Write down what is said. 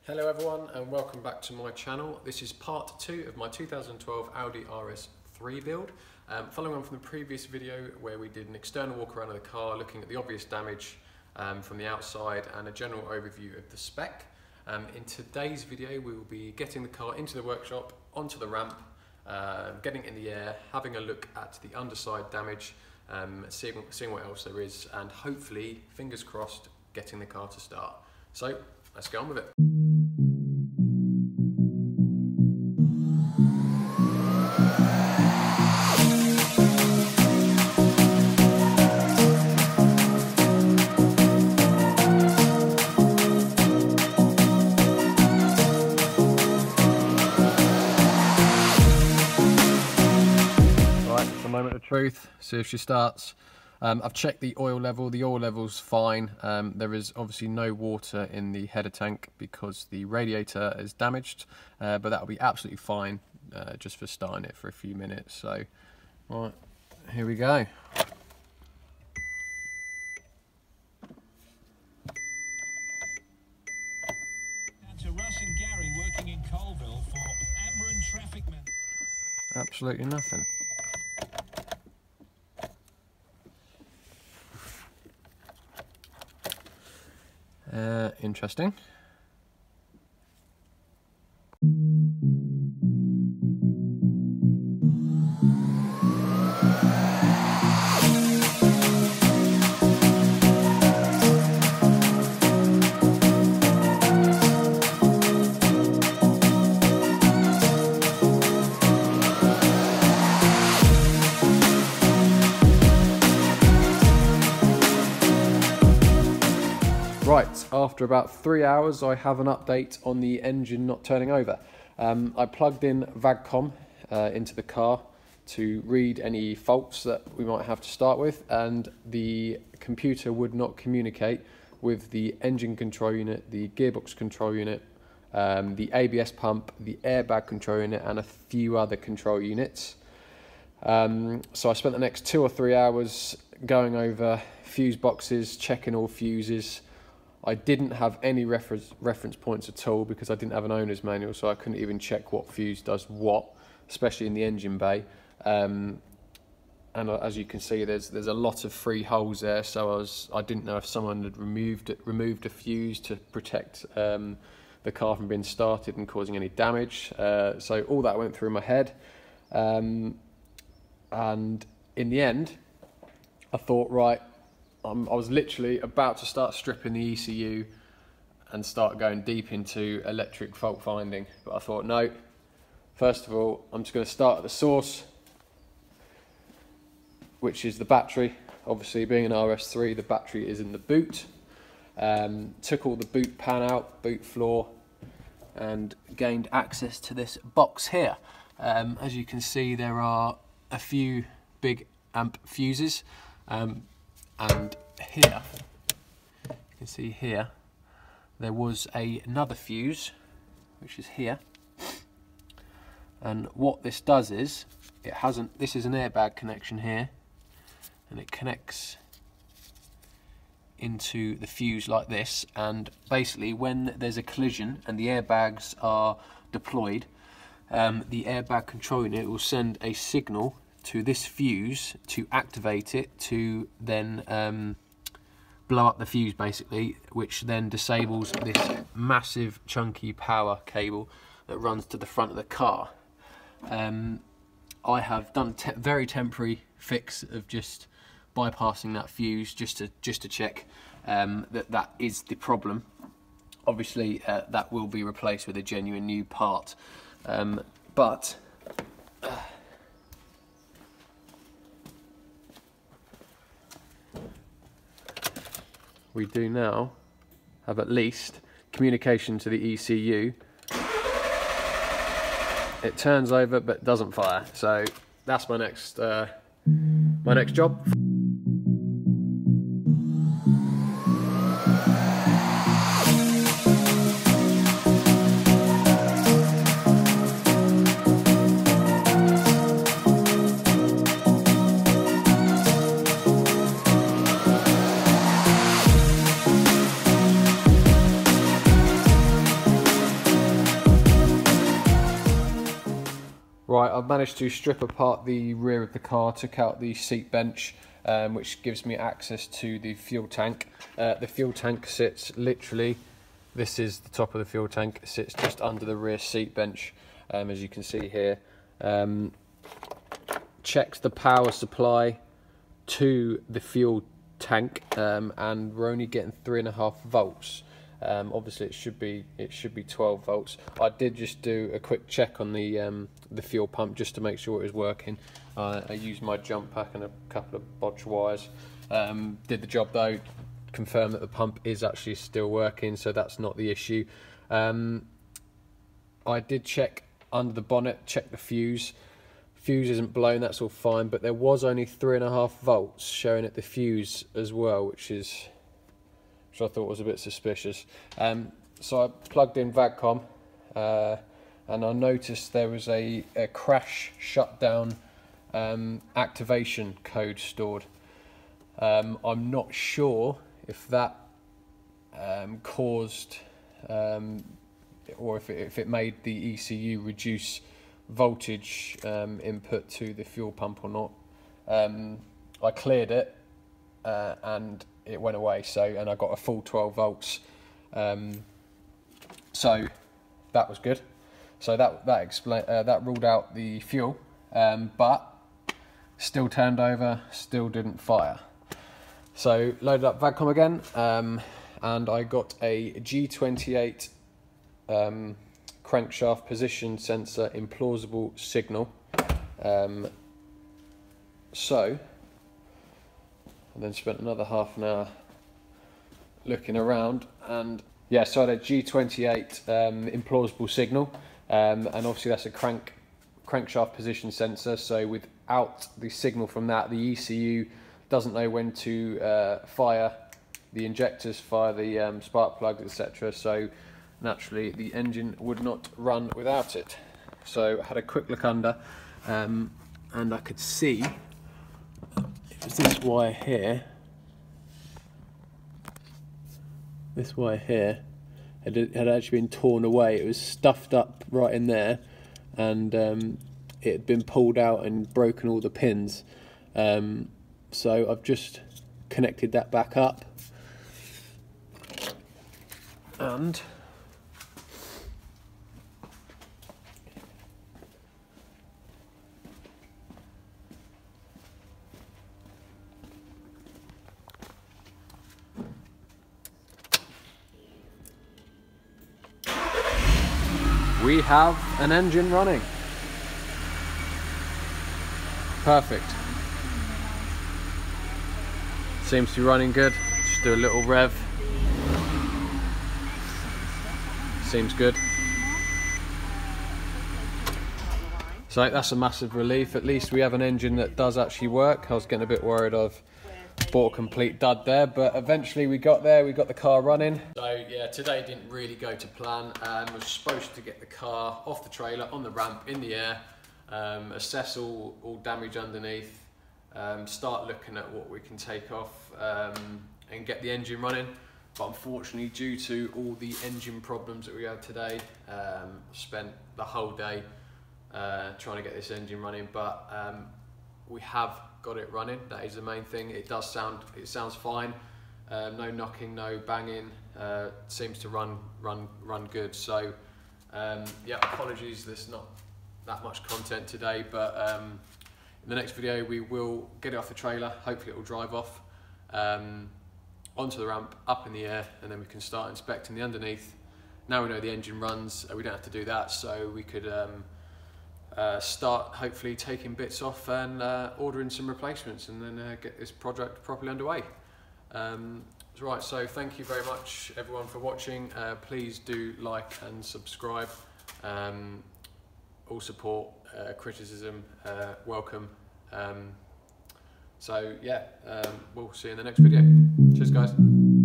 Hello everyone and welcome back to my channel. This is part 2 of my 2012 Audi RS3 build. Following on from the previous video where we did an external walk around of the car looking at the obvious damage from the outside and a general overview of the spec. In today's video we will be getting the car into the workshop, onto the ramp, getting it in the air, having a look at the underside damage, seeing what else there is, and hopefully, fingers crossed, getting the car to start. So let's get on with it. Moment of truth, see if she starts. I've checked the oil level. The oil level's fine. There is obviously no water in the header tank because the radiator is damaged, but that'll be absolutely fine just for starting it for a few minutes. So, right, here we go. To Russ and Gary working in Colville for Amber and Traffic Man. Absolutely nothing. Interesting. Right, after about 3 hours I have an update on the engine not turning over. I plugged in VAGCOM into the car to read any faults that we might have to start with, and the computer would not communicate with the engine control unit, the gearbox control unit, the ABS pump, the airbag control unit and a few other control units. So I spent the next 2 or 3 hours going over fuse boxes, checking all fuses. I didn't have any reference points at all because I didn't have an owner's manual, so I couldn't even check what fuse does what, especially in the engine bay. And as you can see, there's a lot of free holes there, so I didn't know if someone had removed a fuse to protect the car from being started and causing any damage. So all that went through my head, and in the end, I thought, right. I was literally about to start stripping the ECU and start going deep into electric fault finding, but I thought, no, first of all I'm just going to start at the source, which is the battery. Obviously, being an RS3, the battery is in the boot. Took all the boot pan out, boot floor, and gained access to this box here. As you can see, there are a few big amp fuses. And here, you can see here, there was another fuse, which is here. And what this does is, this is an airbag connection here, and it connects into the fuse like this. And basically, when there's a collision and the airbags are deployed, the airbag control unit will send a signal to this fuse to activate it, to then blow up the fuse basically, which then disables this massive chunky power cable that runs to the front of the car. I have done a very temporary fix of just bypassing that fuse just to check that is the problem. Obviously that will be replaced with a genuine new part, but we do now have at least communication to the ECU. It turns over but doesn't fire, so that's my next job. Right, I've managed to strip apart the rear of the car, took out the seat bench, which gives me access to the fuel tank. The fuel tank sits literally, this is the top of the fuel tank, it sits just under the rear seat bench, as you can see here. Checked the power supply to the fuel tank, and we're only getting 3.5 volts. Obviously it should be 12 volts. I did just do a quick check on the fuel pump just to make sure it was working. I used my jump pack and a couple of bodge wires. Did the job though, confirmed that the pump is actually still working, so that's not the issue. I did check under the bonnet, check the fuse. Fuse isn't blown, that's all fine, but there was only 3.5 volts showing at the fuse as well, which I thought was a bit suspicious. So I plugged in VAGCOM, and I noticed there was a crash shutdown activation code stored. I'm not sure if that caused or if it made the ECU reduce voltage input to the fuel pump or not. I cleared it and it went away, and I got a full 12 volts, so that was good. So that ruled out the fuel, but still turned over, still didn't fire. So loaded up VAGCOM again, and I got a G28 crankshaft position sensor implausible signal. So I then spent another half an hour looking around, and yeah, so I had a G28 implausible signal, and obviously that's a crankshaft position sensor, so without the signal from that, the ECU doesn't know when to fire the injectors, fire the spark plugs, etc. So naturally the engine would not run without it. So I had a quick look under, and I could see it was this wire here. This wire here had actually been torn away. It was stuffed up right in there, and it had been pulled out and broken all the pins. So I've just connected that back up, and we have an engine running. Perfect. Seems to be running good. Just do a little rev. Seems good. So that's a massive relief. At least we have an engine that does actually work. I was getting a bit worried I've bought a complete dud there, but eventually we got there, we got the car running. So yeah, today didn't really go to plan. I was supposed to get the car off the trailer, on the ramp, in the air, assess all damage underneath, start looking at what we can take off, and get the engine running. But unfortunately, due to all the engine problems that we had today, spent the whole day trying to get this engine running, but we have got it running. That is the main thing. It sounds fine. No knocking, no banging. Seems to run good. So yeah, apologies, there's not that much content today, but in the next video we will get it off the trailer. Hopefully it will drive off onto the ramp, up in the air, and then we can start inspecting the underneath. Now we know the engine runs, we don't have to do that, so we could start hopefully taking bits off and ordering some replacements, and then get this project properly underway. Right, so thank you very much everyone for watching. Please do like and subscribe. All support, criticism, welcome. So yeah, we'll see you in the next video. Cheers guys.